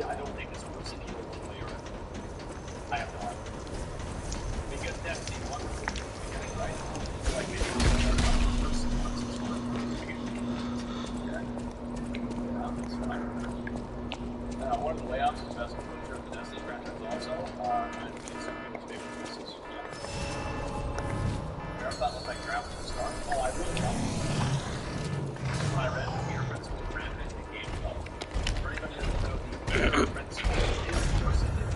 I don't think this works in either one way or another. I have no idea. Because that's the one from the beginning, right? Like maybe first that's fine. One of the layouts is best feature of the Destiny franchise also. And it's some people's favorite pieces. Yeah. Marathon looks like travel to start. Oh, I really love it. I read Peter Principle ran it in the game development. For anybody that doesn't know, Peter Principle is the person that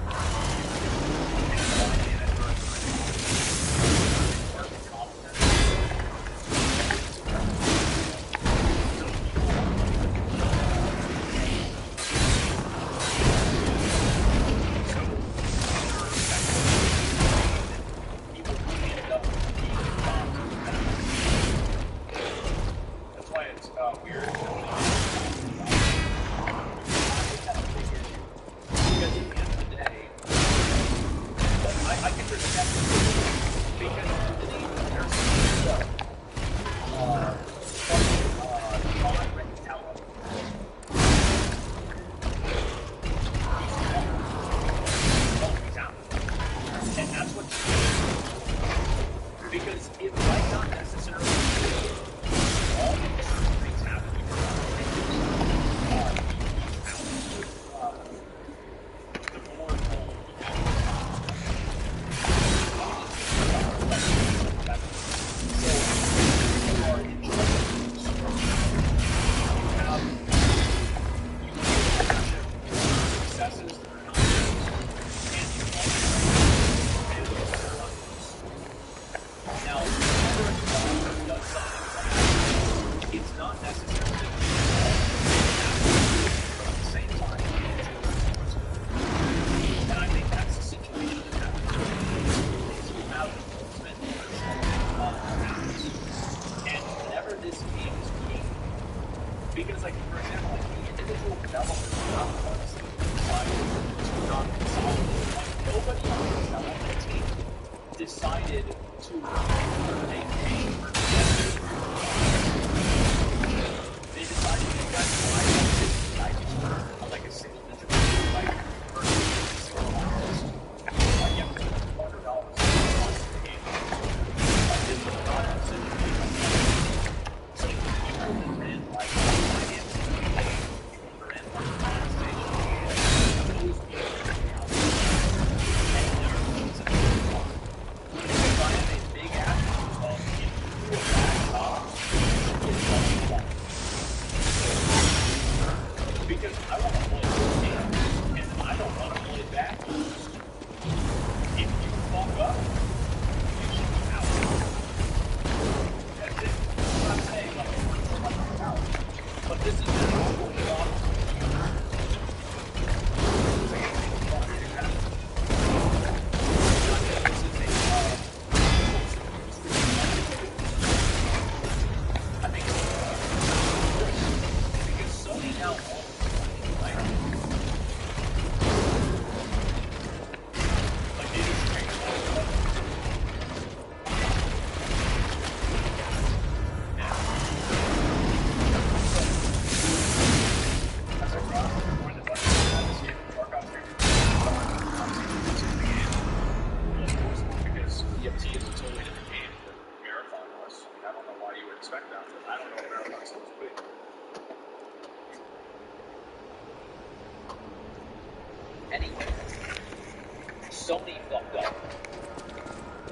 Sony fucked up.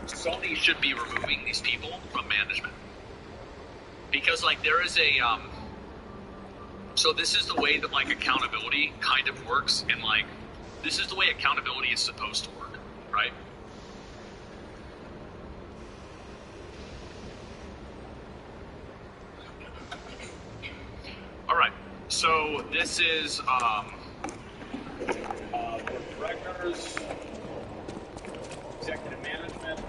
Sony should be removing these people from management. Because, like, there is a, so this is the way that, like, accountability kind of works, and, like, this is the way accountability is supposed to work, right? Alright, so this is, directors, executive management,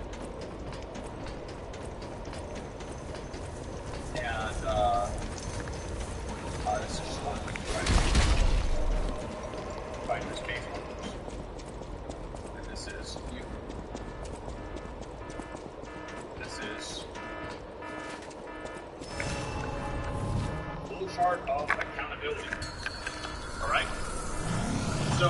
and this is just one quick writer's case workers. And this is you. This is flowchart of accountability. Alright? So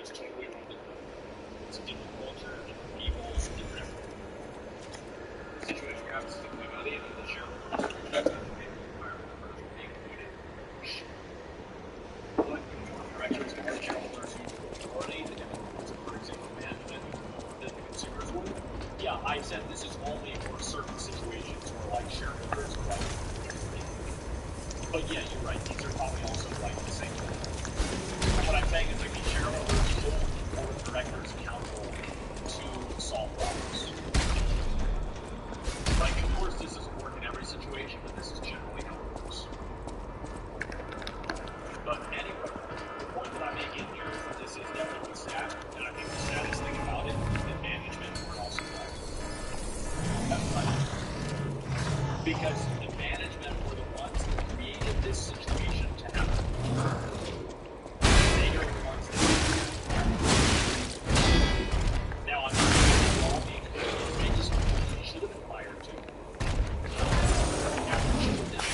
it's totally different. It's a different culture, different people, different everything. The situation you're having is about the end of the show. But directions to the shareholders who authority and influence management than the consumers would. Yeah, I said this is only for certain situations where like shareholders are like. But yeah, you're right. These are probably also like the same thing. What I'm saying is like these shareholders hold the board of directors accountable to solve problems. Like, of course, this doesn't work in every situation, but this is generally how it works. But anyway, the point that I'm making here is that this is definitely sad, and I think the saddest thing about it is that management were also right. That's right. Because the management were the ones that created this situation to happen. They are the ones that now I'm not saying they're all being good. They just should have been fired too. After should have done.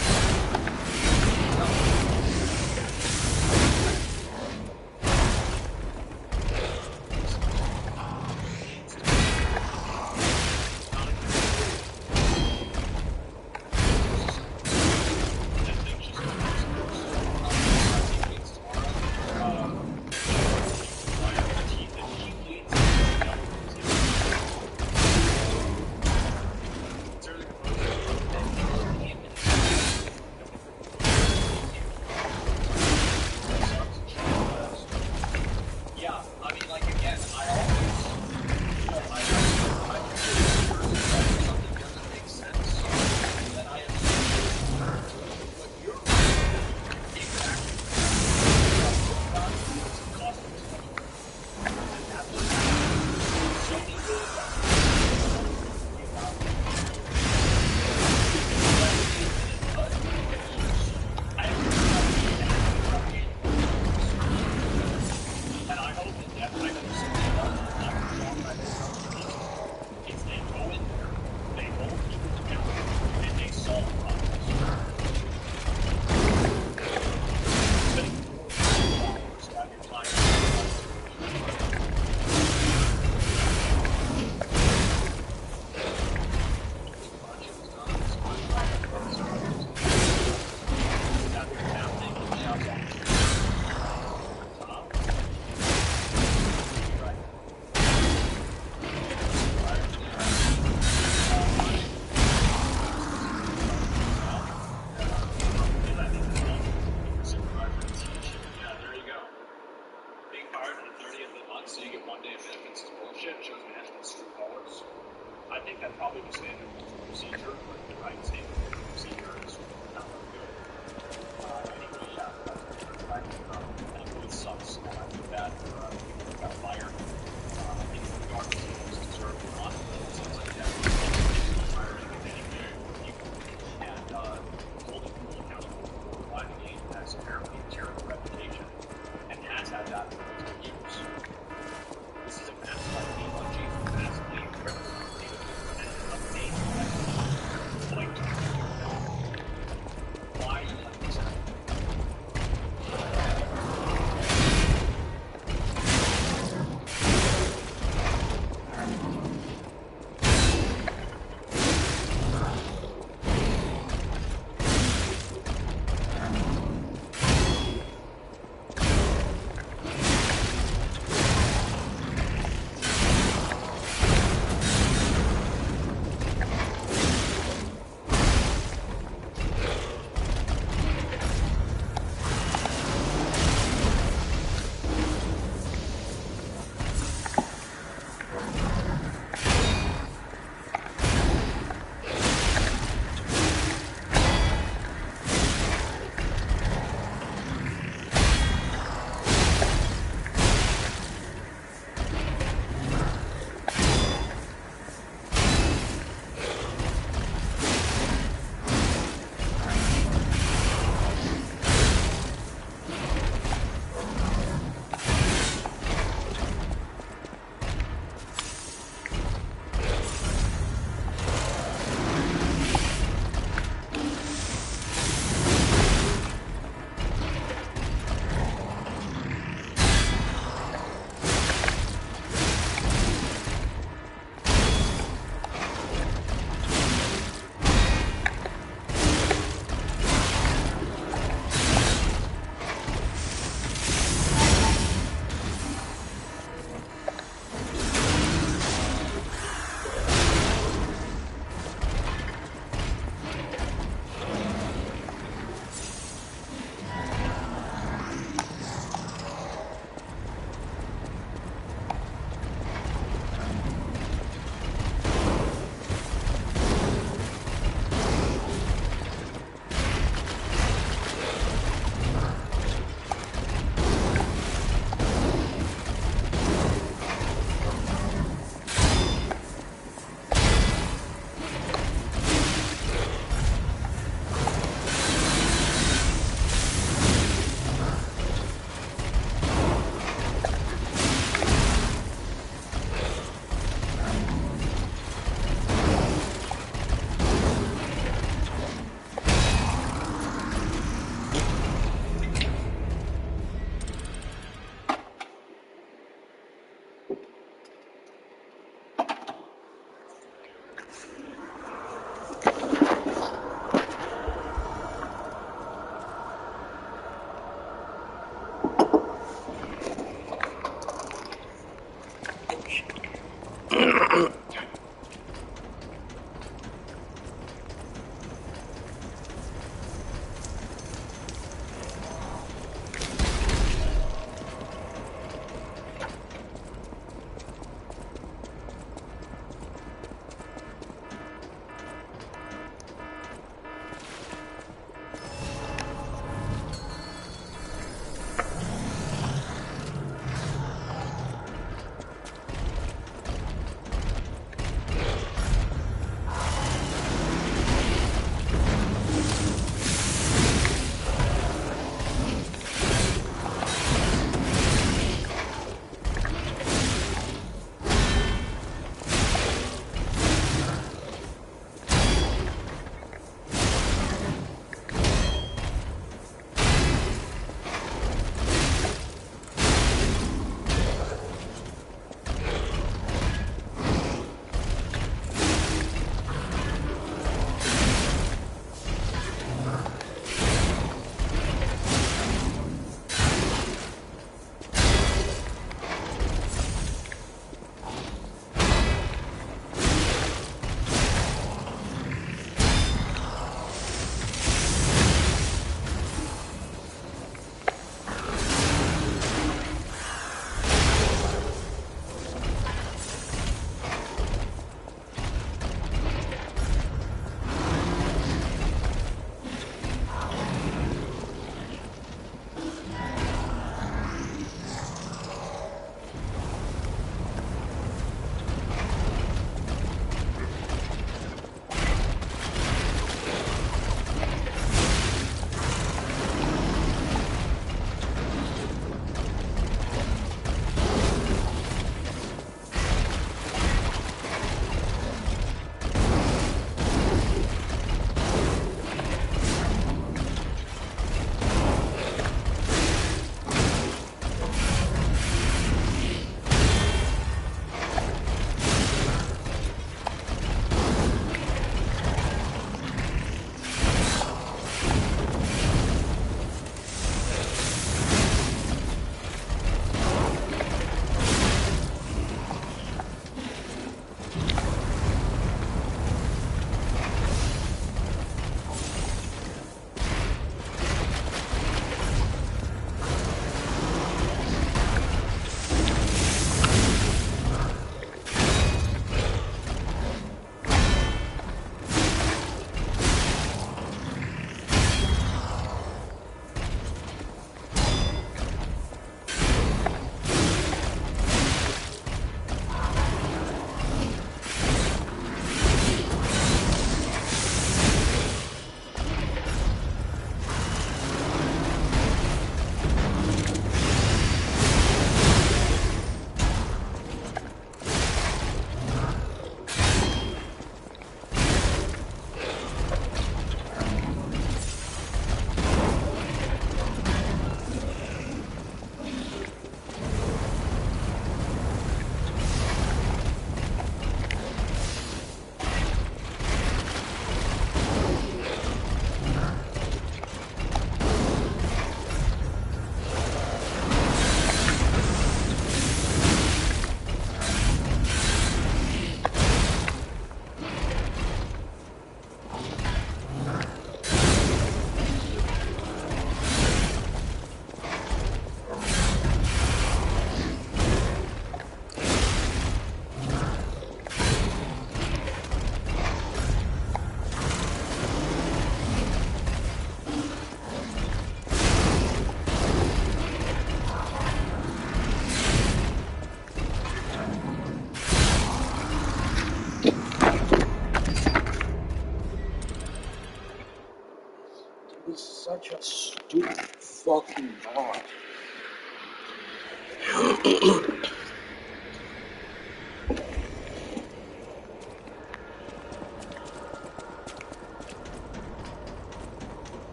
Such a stupid fucking boss.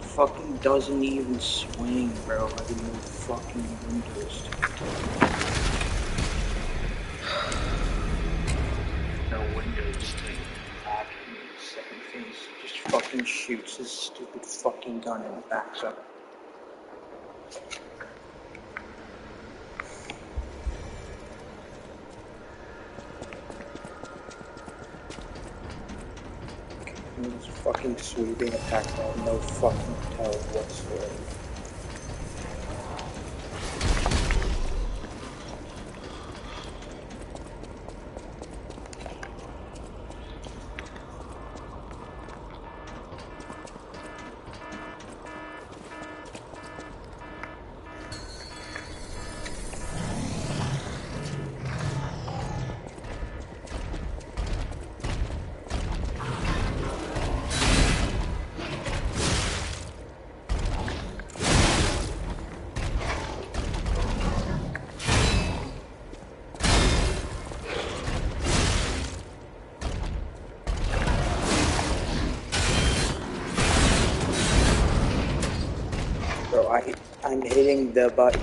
Fucking doesn't even swing, bro. Like a new fucking Windows. No Windows thing. Action, second face. Just fucking shoots his stupid fucking gun and backs up. It's fucking sweeping attack. I have no fucking tell whatsoever. Bro, I'm hitting the button.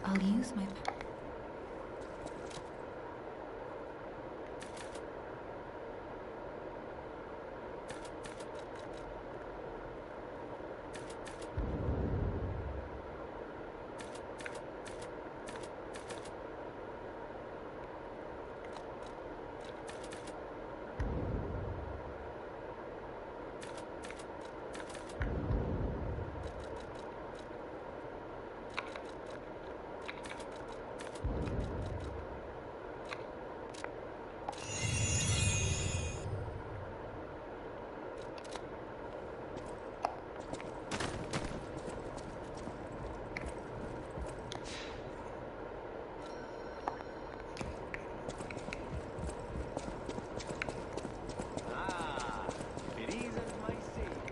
I'll use my...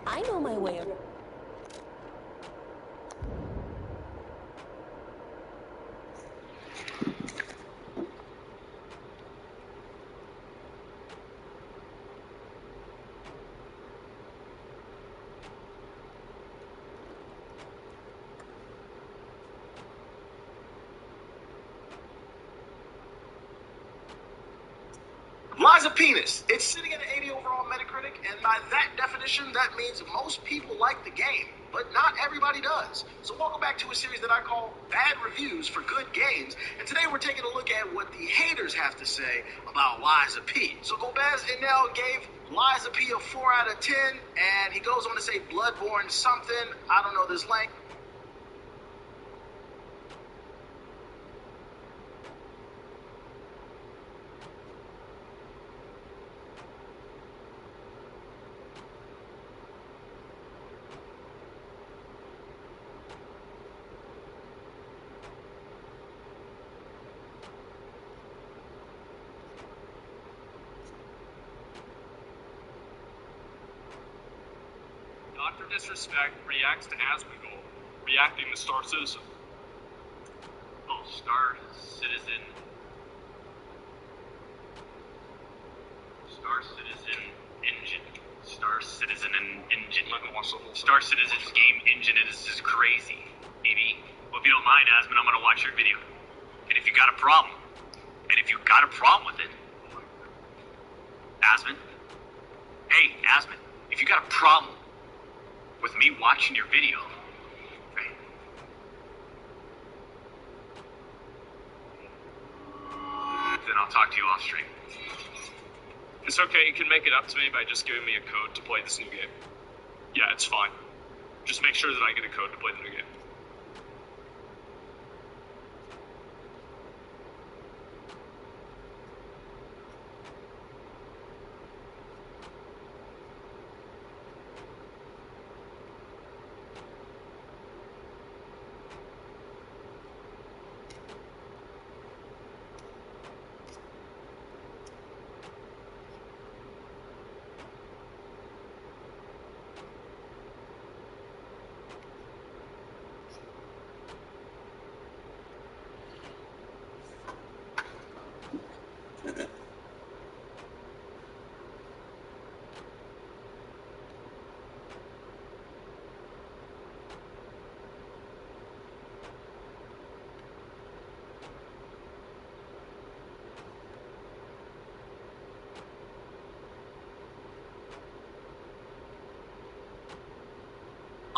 I know my way around. Liza Penis. It's sitting at an 80 overall Metacritic, and by that definition, that means most people like the game, but not everybody does. So welcome back to a series that I call Bad Reviews for Good Games, and today we're taking a look at what the haters have to say about Liza P. So Gomez Inel gave Liza P a 4 out of 10, and he goes on to say Bloodborne something, I don't know this length. Dr. Disrespect reacts to Asmongold, reacting to Star Citizen. Oh, Star Citizen. Star Citizen Engine. Star Citizen Engine. I'm not gonna watch the whole Star Citizen's game engine is crazy, baby. Well, if you don't mind, Asmon, I'm gonna watch your video. And if you got a problem, with it, Asmon, hey, Asmon, if you got a problem with me watching your video, right, then I'll talk to you off stream. It's okay, you can make it up to me by just giving me a code to play this new game. Yeah, it's fine. Just make sure that I get a code to play the new game.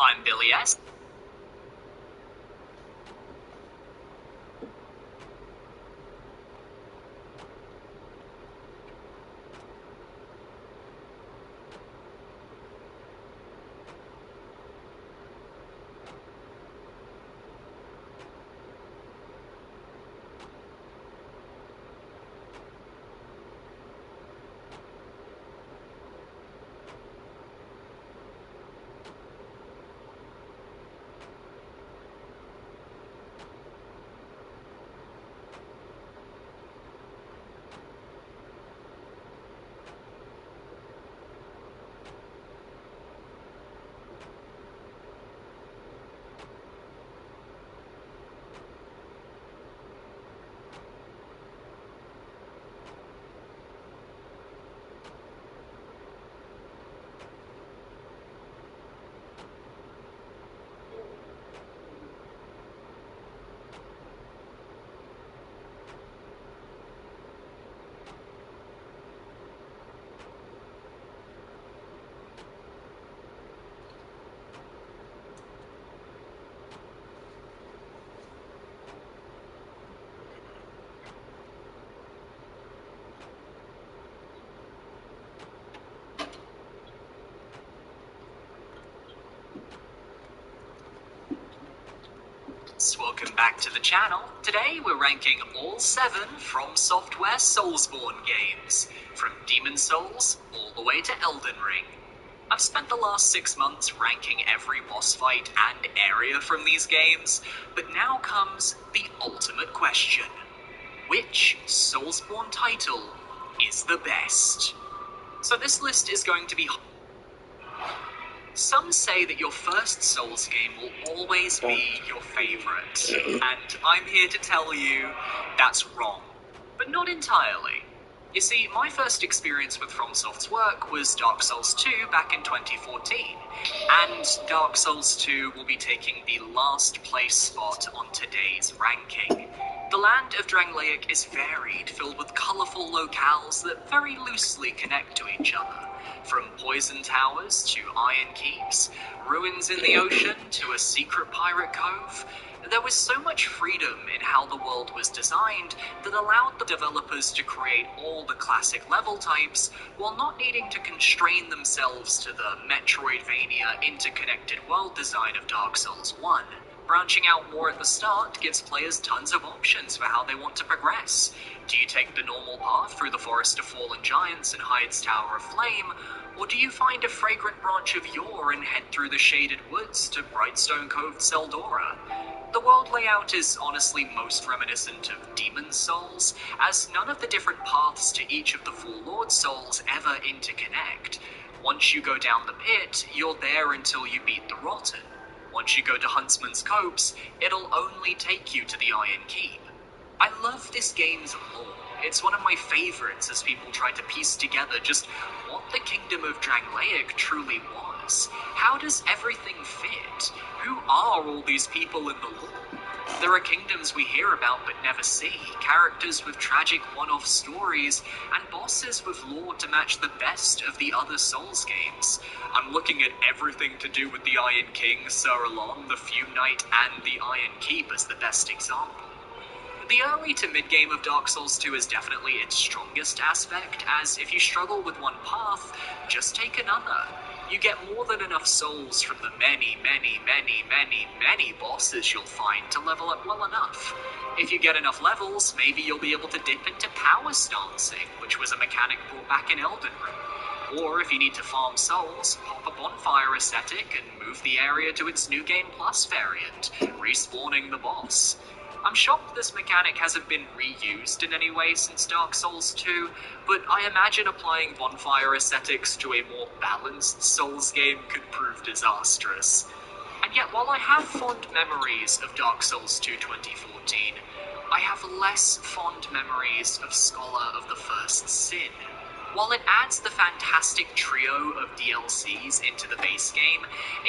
I'm Billy S. Welcome back to the channel. Today we're ranking all 7 From Software Soulsborne games, from Demon's Souls all the way to Elden Ring. I've spent the last 6 months ranking every boss fight and area from these games, but now comes the ultimate question. Which Soulsborne title is the best? So this list is going to be... Some say that your first Souls game will always be your favorite, and I'm here to tell you that's wrong, but not entirely. You see, my first experience with FromSoft's work was Dark Souls 2 back in 2014, and Dark Souls 2 will be taking the last place spot on today's ranking. The land of Drangleic is varied, filled with colourful locales that very loosely connect to each other. From poison towers to iron keeps, ruins in the ocean to a secret pirate cove, there was so much freedom in how the world was designed that allowed the developers to create all the classic level types while not needing to constrain themselves to the Metroidvania interconnected world design of Dark Souls 1. Branching out more at the start gives players tons of options for how they want to progress. Do you take the normal path through the Forest of Fallen Giants and Hyde's Tower of Flame, or do you find a fragrant branch of yore and head through the shaded woods to Brightstone Cove Seldora? The world layout is honestly most reminiscent of Demon's Souls, as none of the different paths to each of the 4 Lord Souls ever interconnect. Once you go down the pit, you're there until you beat the Rotten. Once you go to Huntsman's Copse, it'll only take you to the Iron Keep. I love this game's lore. It's one of my favorites as people try to piece together just what the Kingdom of Drangleic truly was. How does everything fit? Who are all these people in the lore? There are kingdoms we hear about but never see, characters with tragic one-off stories, and bosses with lore to match the best of the other Souls games. I'm looking at everything to do with the Iron King, Sir Alon, the Fume Knight, and the Iron Keep as the best example. The early to mid-game of Dark Souls 2 is definitely its strongest aspect, as if you struggle with one path, just take another. You get more than enough souls from the many bosses you'll find to level up well enough. If you get enough levels, maybe you'll be able to dip into power stancing, which was a mechanic brought back in Elden Ring. Or if you need to farm souls, pop a bonfire aesthetic and move the area to its New Game Plus variant, respawning the boss. I'm shocked this mechanic hasn't been reused in any way since Dark Souls 2, but I imagine applying bonfire aesthetics to a more balanced Souls game could prove disastrous. And yet, while I have fond memories of Dark Souls 2 2014, I have less fond memories of Scholar of the First Sin. While it adds the fantastic trio of DLCs into the base game,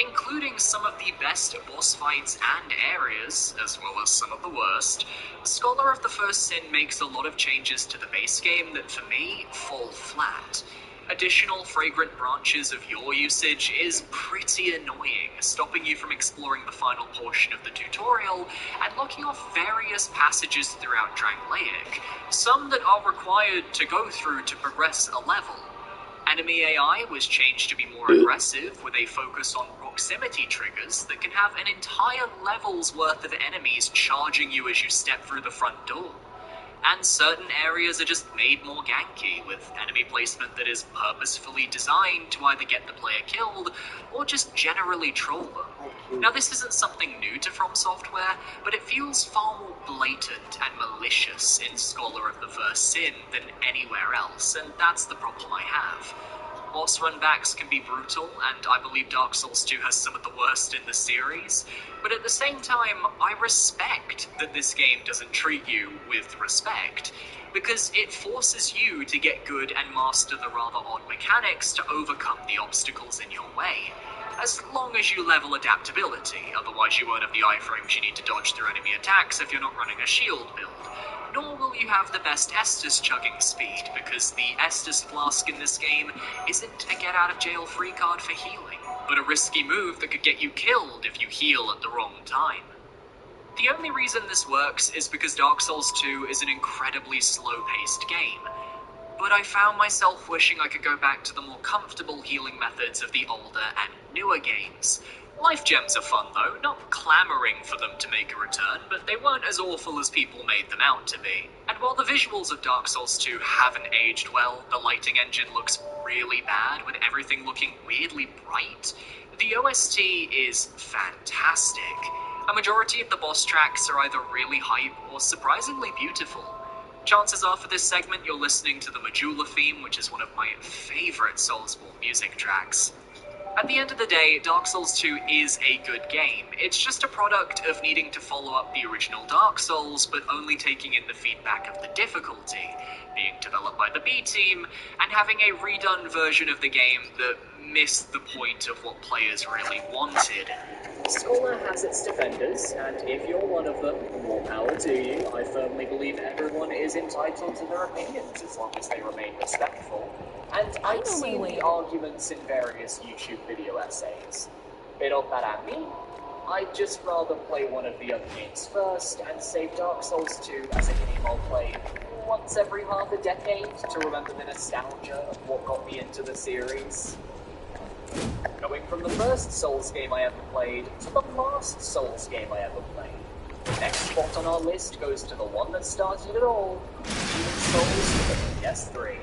including some of the best boss fights and areas, as well as some of the worst, Scholar of the First Sin makes a lot of changes to the base game that, for me, fall flat. Additional fragrant branches of yore usage is pretty annoying, stopping you from exploring the final portion of the tutorial and locking off various passages throughout Drangleic, some that are required to go through to progress a level. Enemy AI was changed to be more aggressive, with a focus on proximity triggers that can have an entire level's worth of enemies charging you as you step through the front door. And certain areas are just made more ganky, with enemy placement that is purposefully designed to either get the player killed, or just generally troll them. Now, this isn't something new to From Software, but it feels far more blatant and malicious in Scholar of the First Sin than anywhere else, and that's the problem I have. Boss runbacks can be brutal, and I believe Dark Souls 2 has some of the worst in the series, but at the same time, I respect that this game doesn't treat you with respect, because it forces you to get good and master the rather odd mechanics to overcome the obstacles in your way, as long as you level adaptability, otherwise you won't have the iframes you need to dodge through enemy attacks if you're not running a shield build. Nor will you have the best Estus chugging speed, because the Estus flask in this game isn't a get-out-of-jail-free card for healing, but a risky move that could get you killed if you heal at the wrong time. The only reason this works is because Dark Souls 2 is an incredibly slow-paced game, but I found myself wishing I could go back to the more comfortable healing methods of the older and newer games. Life gems are fun though, not clamoring for them to make a return, but they weren't as awful as people made them out to be. And while the visuals of Dark Souls 2 haven't aged well, the lighting engine looks really bad with everything looking weirdly bright, the OST is fantastic. A majority of the boss tracks are either really hype or surprisingly beautiful. Chances are for this segment you're listening to the Majula theme, which is one of my favourite Soulsborne music tracks. At the end of the day, Dark Souls 2 is a good game. It's just a product of needing to follow up the original Dark Souls, but only taking in the feedback of the difficulty, being developed by the B team, and having a redone version of the game that missed the point of what players really wanted. Scholar has its defenders, and if you're one of them, more power to you. I firmly believe everyone is entitled to their opinions as long as they remain respectful. And I've seen the arguments in various YouTube video essays. They don't bat at me. I'd just rather play one of the other games first and save Dark Souls 2 as a game I'll play once every half a decade to remember the nostalgia of what got me into the series. Going from the first Souls game I ever played to the last Souls game I ever played. The next spot on our list goes to the one that started it all, Demon's Souls for the PS3.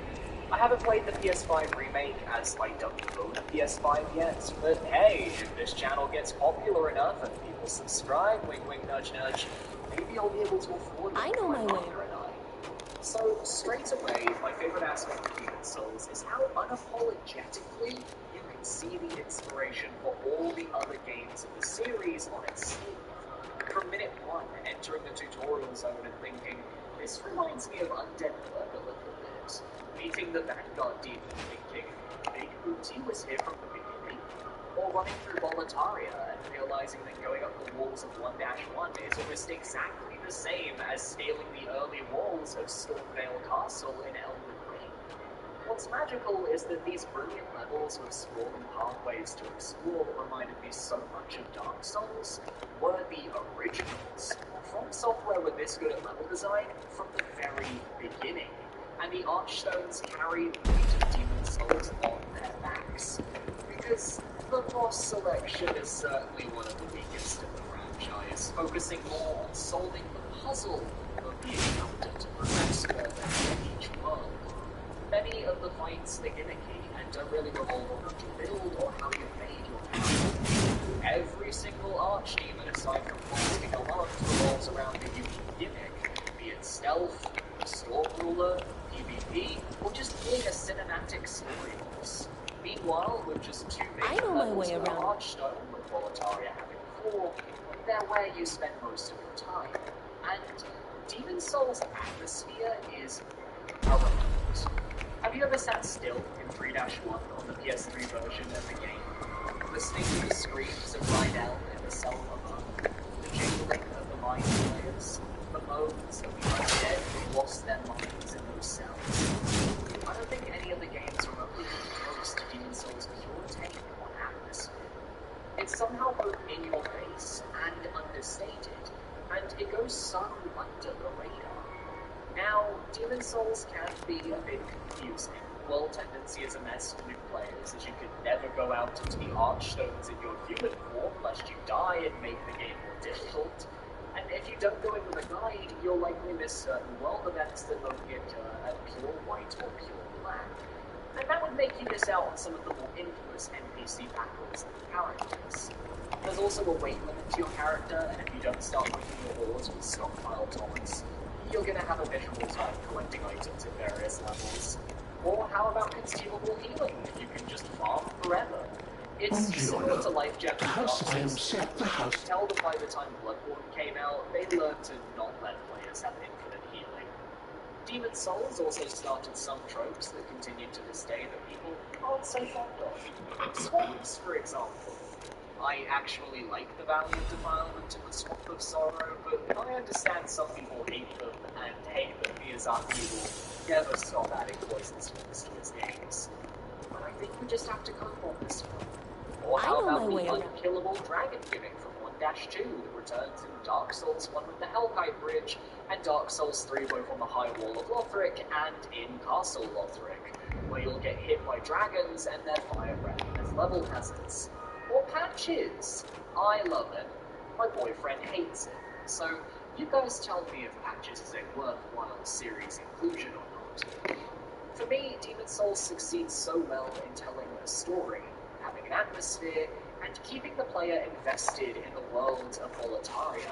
I haven't played the PS5 remake as I don't own a PS5 yet, but hey, if this channel gets popular enough and people subscribe, wink wink nudge nudge, maybe I'll be able to afford it. I know my way. So, straight away, my favourite aspect of Demon's Souls is how unapologetically you can see the inspiration for all the other games of the series on its sleeve. From minute one, entering the tutorial zone and thinking, this reminds me of Undead Blood a little bit. Meeting the Vanguard demon thinking, Big Booty was here from the beginning. Or running through Boletaria and realizing that going up the walls of 1-1 is almost exactly the same as scaling the early walls of Stormvale Castle in Elden Ring. What's magical is that these brilliant levels with sprawling pathways to explore that reminded me so much of Dark Souls were the originals. From Software were this good at level design from the very beginning, and the Archstones carry the weight of Demon's Souls on their backs. Because the boss selection is certainly one of the weakest in the franchise, focusing more on solving the puzzle of the encounter to progress further in each world. Many of the fights are gimmicky and don't really revolve on what you build or how you made your power. Every single archdemon, aside from blasting a lot, revolves around a unique gimmick, be it stealth, Storm Ruler, PvP, or just being a cinematic story boss. Meanwhile, with just 2 major levels per Archstone, with Boletaria having 4, they're where you spend most of your time. And Demon's Souls' atmosphere is paramount. Have you ever sat still in 3-1 on the PS3 version of the game, listening to the screams of Rydell in the cell above, the jingling of the mind players, the moans of the undead who lost their minds in those cells? I don't think any of the games remotely come close to Demon's Souls' pure take on atmosphere. It's somehow both in your face and understated, and it goes so under the radar. Now, Demon's Souls can be a bit confusing. World tendency is a mess for new players, as you can never go out into the Archstones in your human form lest you die and make the game more difficult. And if you don't go in with a guide, you'll likely miss certain world events that don't occur at pure white or pure black. And that would make you miss out on some of the more infamous NPC battles and characters. There's also a weight limit to your character, and if you don't start winning your wars with stockpile taunts, you're gonna have a miserable time collecting items at various levels. Or how about consumable healing? You can just farm forever. It's similar to Life Gems and Dark Souls. You can tell that by the time Bloodborne came out, they learned to not let players have infinite healing. Demon's Souls also started some tropes that continue to this day that people aren't so fond of. Swamps, for example. I actually like the Valley of Defilement and the Swamp of Sorrow, but I understand some people hate them, and hate that Miyazaki will never stop adding poison swamps to his games. But I think we just have to cope on this one. Or how about the unkillable dragon gimmick from 1-2 that returns in Dark Souls 1 with the Hellkite Bridge, and Dark Souls 3 both on the High Wall of Lothric and in Castle Lothric, where you'll get hit by dragons and their fire breath as level hazards. Or Patches. I love it. My boyfriend hates it. So, you guys tell me if Patches is a worthwhile series inclusion or not. For me, Demon's Souls succeeds so well in telling a story, having an atmosphere, and keeping the player invested in the world of Volataria,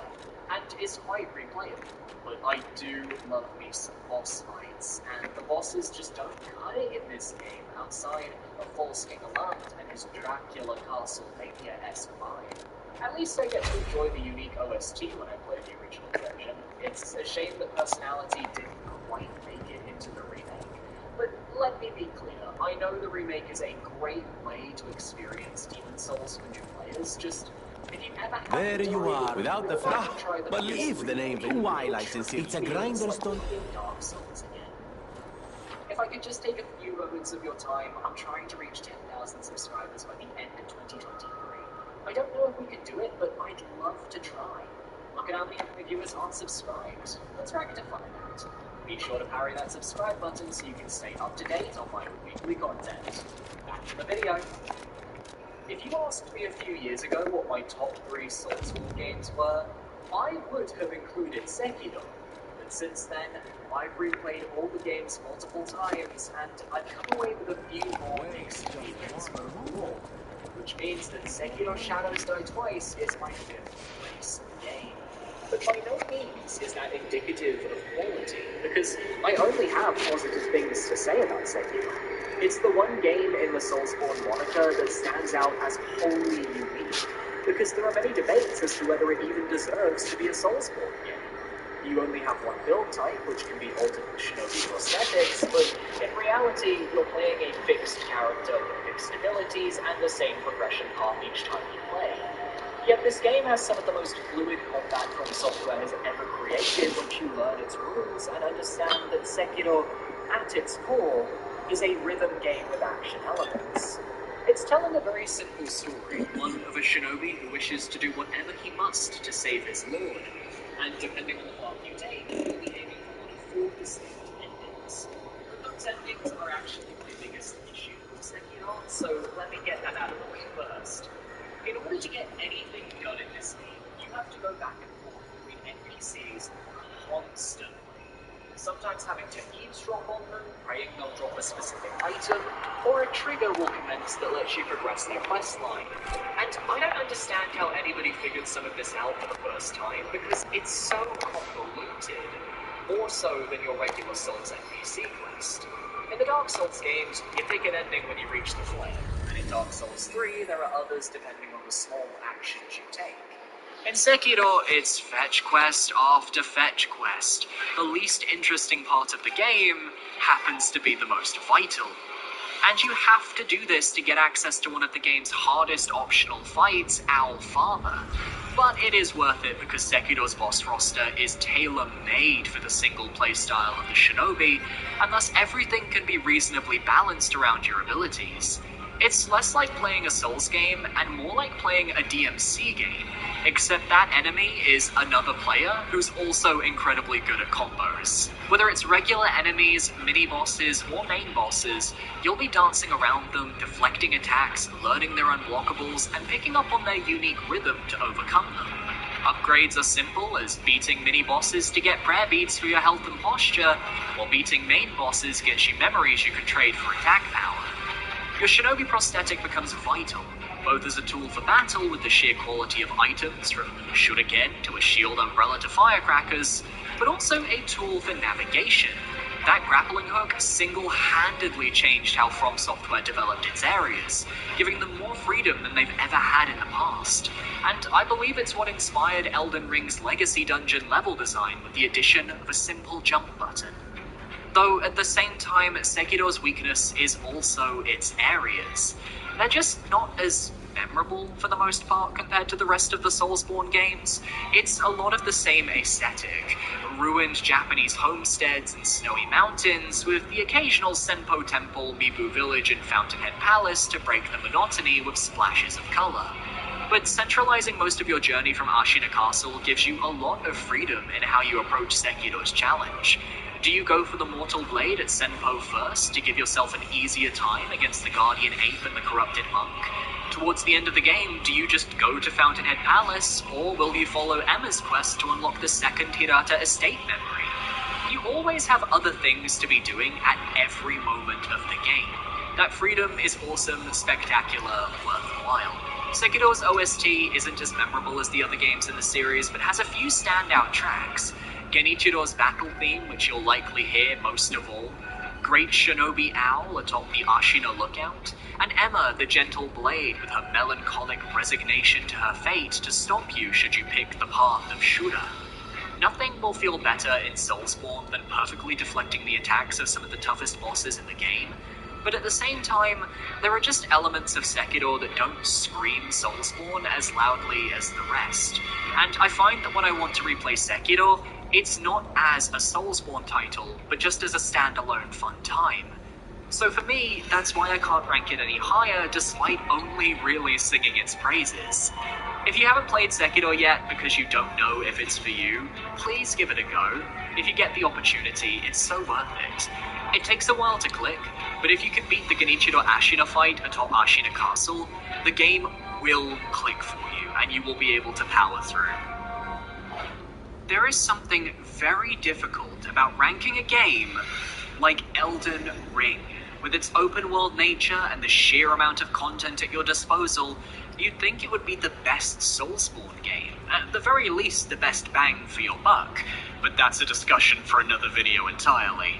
and is quite replayable. But I do love me some boss fights, and the bosses just don't cut it in this game outside of False King Alarmed and his Dracula Castlevania-esque vibe. At least I get to enjoy the unique OST when I play the original version. It's a shame that Personality didn't quite make it into the remake. But let me be clear, I know the remake is a great way to experience Demon's Souls for new players, just if you ever have There the you time, are, without the try fluff. the Believe PS3 the name, version, why which license it? It's a feels grinder like stone. playing Dark Souls again. If I could just take a few moments of your time, I'm trying to reach 10,000 subscribers by the end of 2023. I don't know if we could do it, but I'd love to try. Look at how many of my viewers aren't subscribed. Let's rectify that. Be sure to parry that subscribe button so you can stay up to date on my weekly content. Back to the video. If you asked me a few years ago what my top 3 Soulsborne games were, I would have included Sekiro. But since then, I've replayed all the games multiple times, and I've come away with a few more mixed feelings overall, which means that Sekiro Shadows Die Twice is my 5th place game. But by no means is that indicative of quality, because I only have positive things to say about Sekiro. It's the one game in the Soulsborne moniker that stands out as wholly unique, because there are many debates as to whether it even deserves to be a Soulsborne game. You only have one build type, which can be altered with shinobi prosthetics, but in reality, you're playing a fixed character with fixed abilities and the same progression path each time you play. Yet this game has some of the most fluid combat From Software has ever created once you learn its rules and understand that Sekiro, at its core, is a rhythm game with action elements. It's telling a very simple story, one of a shinobi who wishes to do whatever he must to save his lord, and depending on the path you take, you'll be aiming for one of 4 distinct endings. But those endings are actually my biggest issue with Sekiro, so let me get that out of the way first. In order to get anything done in this game, you have to go back and forth between NPCs constantly. Sometimes having to eavesdrop on them, praying they'll drop a specific item, or a trigger will commence that lets you progress their questline. And I don't understand how anybody figured some of this out for the first time, because it's so convoluted, more so than your regular Souls NPC quest. In the Dark Souls games, you pick an ending when you reach the flame, and in Dark Souls 3, there are others depending on the small actions you take. In Sekiro, it's fetch quest after fetch quest. The least interesting part of the game happens to be the most vital. And you have to do this to get access to one of the game's hardest optional fights, Owl Farmer. But it is worth it because Sekiro's boss roster is tailor-made for the single play style of the shinobi, and thus everything can be reasonably balanced around your abilities. It's less like playing a Souls game and more like playing a DMC game, except that enemy is another player who's also incredibly good at combos. Whether it's regular enemies, mini-bosses, or main bosses, you'll be dancing around them, deflecting attacks, learning their unblockables, and picking up on their unique rhythm to overcome them. Upgrades are simple as beating mini-bosses to get prayer beads for your health and posture, while beating main bosses gets you memories you can trade for attack power. Your shinobi prosthetic becomes vital, both as a tool for battle with the sheer quality of items, from shuriken to a shield umbrella to firecrackers, but also a tool for navigation. That grappling hook single-handedly changed how From Software developed its areas, giving them more freedom than they've ever had in the past. And I believe it's what inspired Elden Ring's Legacy Dungeon level design with the addition of a simple jump button. Though at the same time, Sekiro's weakness is also its areas. They're just not as memorable for the most part compared to the rest of the Soulsborne games. It's a lot of the same aesthetic. Ruined Japanese homesteads and snowy mountains, with the occasional Senpo Temple, Mibu Village, and Fountainhead Palace to break the monotony with splashes of color. But centralizing most of your journey from Ashina Castle gives you a lot of freedom in how you approach Sekiro's challenge. Do you go for the Mortal Blade at Senpo first to give yourself an easier time against the Guardian Ape and the Corrupted Monk? Towards the end of the game, do you just go to Fountainhead Palace, or will you follow Emma's quest to unlock the second Hirata estate memory? You always have other things to be doing at every moment of the game. That freedom is awesome, spectacular, worthwhile. Sekiro's OST isn't as memorable as the other games in the series, but has a few standout tracks. Genichiro's battle theme, which you'll likely hear most of all, Great Shinobi Owl atop the Ashina Lookout, and Emma, the gentle blade, with her melancholic resignation to her fate to stop you should you pick the path of Shura. Nothing will feel better in Soulsborne than perfectly deflecting the attacks of some of the toughest bosses in the game, but at the same time, there are just elements of Sekiro that don't scream Soulsborne as loudly as the rest. And I find that when I want to replay Sekiro, it's not as a Soulsborne title, but just as a standalone fun time. So for me, that's why I can't rank it any higher, despite only really singing its praises. If you haven't played Sekiro yet because you don't know if it's for you, please give it a go. If you get the opportunity, it's so worth it. It takes a while to click, but if you can beat the Genichiro Ashina fight atop Ashina Castle, the game will click for you, and you will be able to power through. There is something very difficult about ranking a game like Elden Ring. With its open-world nature and the sheer amount of content at your disposal, you'd think it would be the best Soulsborne game, at the very least the best bang for your buck, but that's a discussion for another video entirely.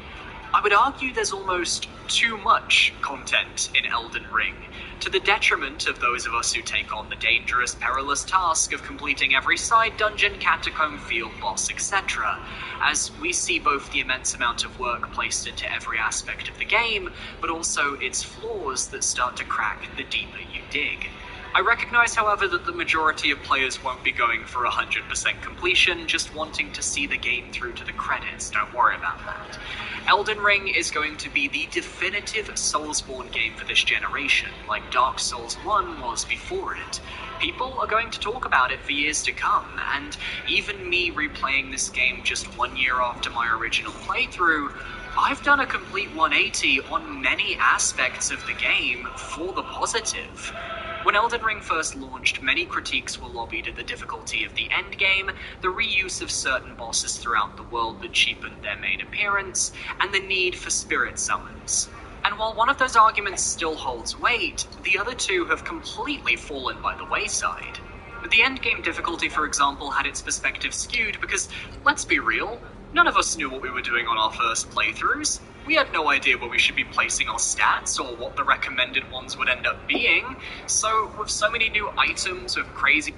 I would argue there's almost too much content in Elden Ring, to the detriment of those of us who take on the dangerous, perilous task of completing every side dungeon, catacomb, field boss, etc., as we see both the immense amount of work placed into every aspect of the game, but also its flaws that start to crack the deeper you dig. I recognize, however, that the majority of players won't be going for 100% completion, just wanting to see the game through to the credits. Don't worry about that. Elden Ring is going to be the definitive Soulsborne game for this generation, like Dark Souls 1 was before it. People are going to talk about it for years to come, and even me replaying this game just 1 year after my original playthrough, I've done a complete 180 on many aspects of the game for the positive. When Elden Ring first launched, many critiques were lobbied at the difficulty of the endgame, the reuse of certain bosses throughout the world that cheapened their main appearance, and the need for spirit summons. And while one of those arguments still holds weight, the other two have completely fallen by the wayside. The endgame difficulty, for example, had its perspective skewed because, let's be real, none of us knew what we were doing on our first playthroughs. We had no idea where we should be placing our stats or what the recommended ones would end up being, so with so many new items with crazy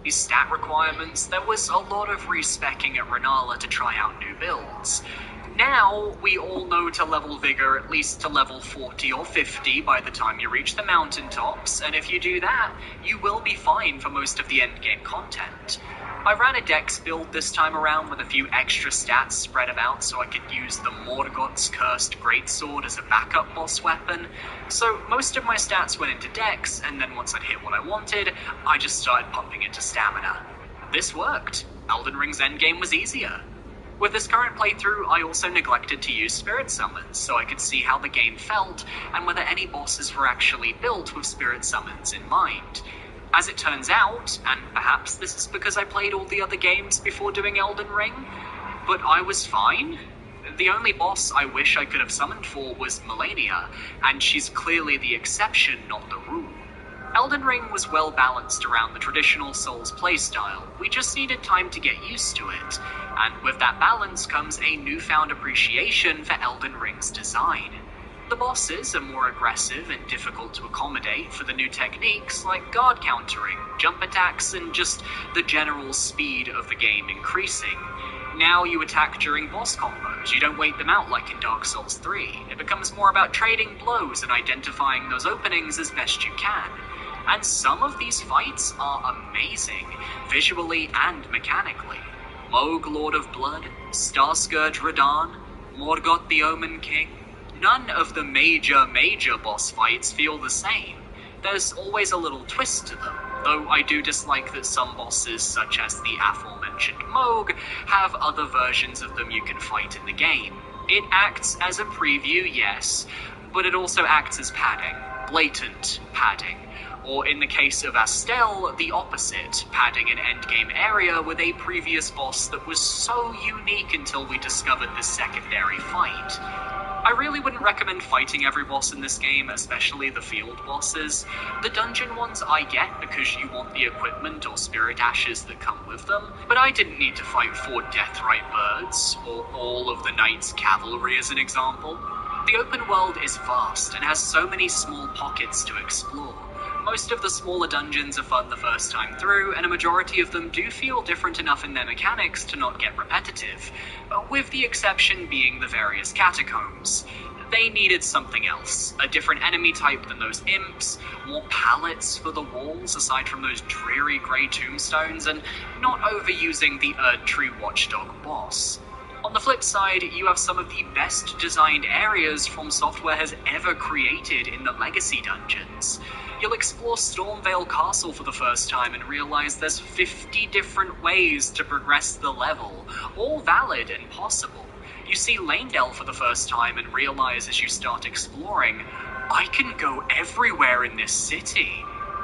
stat requirements, there was a lot of respecking at Renala to try out new builds. Now, we all know to level Vigor at least to level 40 or 50 by the time you reach the mountaintops, and if you do that, you will be fine for most of the endgame content. I ran a Dex build this time around with a few extra stats spread about so I could use the Morgoth's Cursed Greatsword as a backup boss weapon, so most of my stats went into Dex, and then once I'd hit what I wanted, I just started pumping into stamina. This worked. Elden Ring's endgame was easier. With this current playthrough, I also neglected to use spirit summons, so I could see how the game felt, and whether any bosses were actually built with spirit summons in mind. As it turns out, and perhaps this is because I played all the other games before doing Elden Ring, but I was fine. The only boss I wish I could have summoned for was Malenia, and she's clearly the exception, not the rule. Elden Ring was well balanced around the traditional Souls playstyle. We just needed time to get used to it, and with that balance comes a newfound appreciation for Elden Ring's design. The bosses are more aggressive and difficult to accommodate for the new techniques like guard countering, jump attacks, and just the general speed of the game increasing. Now you attack during boss combos, you don't wait them out like in Dark Souls 3. It becomes more about trading blows and identifying those openings as best you can. And some of these fights are amazing, visually and mechanically. Mohg, Lord of Blood, Starscourge Radahn, Morgoth the Omen King. None of the major boss fights feel the same. There's always a little twist to them, though I do dislike that some bosses, such as the aforementioned Mohg, have other versions of them you can fight in the game. It acts as a preview, yes, but it also acts as padding, blatant padding. Or in the case of Astel, the opposite, padding an endgame area with a previous boss that was so unique until we discovered the secondary fight. I really wouldn't recommend fighting every boss in this game, especially the field bosses. The dungeon ones I get because you want the equipment or spirit ashes that come with them, but I didn't need to fight 4 Deathrite birds, or all of the Knight's cavalry as an example. The open world is vast and has so many small pockets to explore. Most of the smaller dungeons are fun the first time through, and a majority of them do feel different enough in their mechanics to not get repetitive, with the exception being the various catacombs. They needed something else, a different enemy type than those imps, more pallets for the walls aside from those dreary grey tombstones, and not overusing the Erdtree Watchdog boss. On the flip side, you have some of the best designed areas From Software has ever created in the Legacy dungeons. You'll explore Stormvale Castle for the first time and realize there's 50 different ways to progress the level, all valid and possible. You see Lanedale for the first time and realize as you start exploring, I can go everywhere in this city.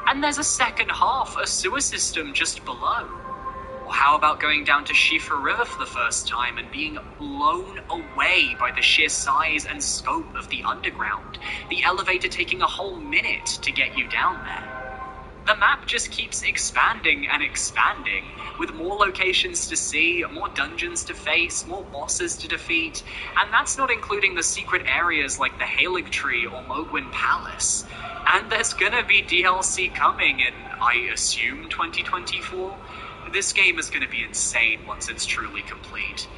And there's a second half, a sewer system just below. Or how about going down to Shifa River for the first time and being blown away by the sheer size and scope of the underground, the elevator taking a whole minute to get you down there. The map just keeps expanding and expanding, with more locations to see, more dungeons to face, more bosses to defeat, and that's not including the secret areas like the Haligtree or Mogwin Palace. And there's gonna be DLC coming in, I assume, 2024? This game is going to be insane once it's truly complete.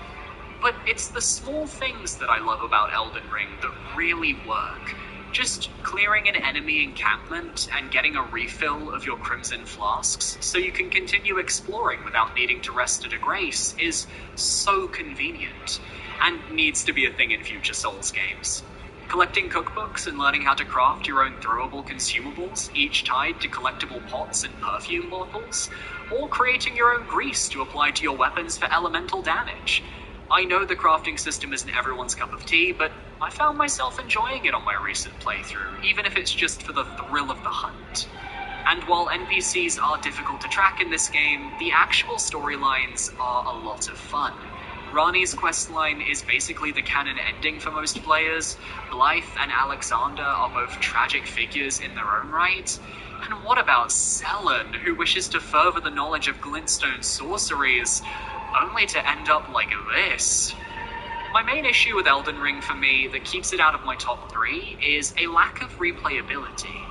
But it's the small things that I love about Elden Ring that really work. Just clearing an enemy encampment and getting a refill of your Crimson Flasks so you can continue exploring without needing to rest at a grace is so convenient, and needs to be a thing in future Souls games. Collecting cookbooks and learning how to craft your own throwable consumables, each tied to collectible pots and perfume bottles, or creating your own grease to apply to your weapons for elemental damage. I know the crafting system isn't everyone's cup of tea, but I found myself enjoying it on my recent playthrough, even if it's just for the thrill of the hunt. And while NPCs are difficult to track in this game, the actual storylines are a lot of fun. Rani's questline is basically the canon ending for most players. Blythe and Alexander are both tragic figures in their own right. And what about Selen, who wishes to further the knowledge of Glintstone sorceries, only to end up like this? My main issue with Elden Ring for me that keeps it out of my top 3 is a lack of replayability.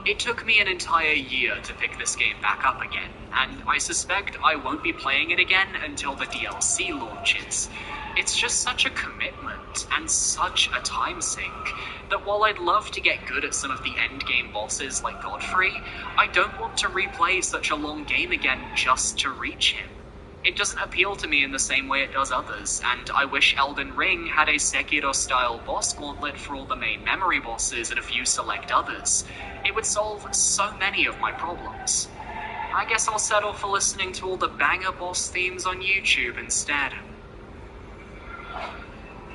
It took me an entire year to pick this game back up again, and I suspect I won't be playing it again until the DLC launches. It's just such a commitment, and such a time sink, that while I'd love to get good at some of the endgame bosses like Godfrey, I don't want to replay such a long game again just to reach him. It doesn't appeal to me in the same way it does others, and I wish Elden Ring had a Sekiro-style boss gauntlet for all the main memory bosses and a few select others. It would solve so many of my problems. I guess I'll settle for listening to all the banger boss themes on YouTube instead.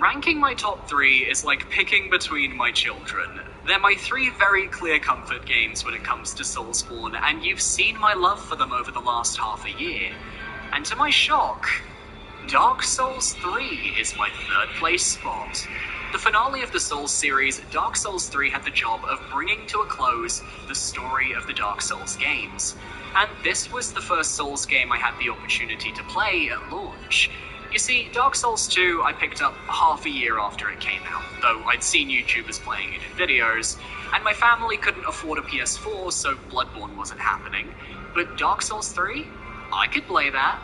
Ranking my top 3 is like picking between my children. They're my 3 very clear comfort games when it comes to Soulsborne, and you've seen my love for them over the last half a year. And to my shock, Dark Souls 3 is my 3rd place spot. The finale of the Souls series, Dark Souls 3 had the job of bringing to a close the story of the Dark Souls games. And this was the first Souls game I had the opportunity to play at launch. You see, Dark Souls 2 I picked up half a year after it came out, though I'd seen YouTubers playing it in videos, and my family couldn't afford a PS4, so Bloodborne wasn't happening. But Dark Souls 3? I could play that.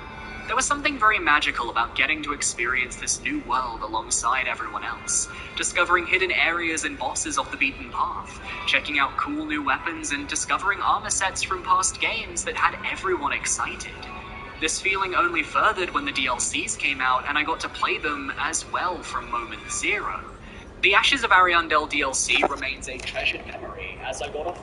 There was something very magical about getting to experience this new world alongside everyone else, discovering hidden areas and bosses off the beaten path, checking out cool new weapons, and discovering armor sets from past games that had everyone excited. This feeling only furthered when the DLCs came out and I got to play them as well from moment zero. The Ashes of Ariandel DLC remains a treasured memory, as I got off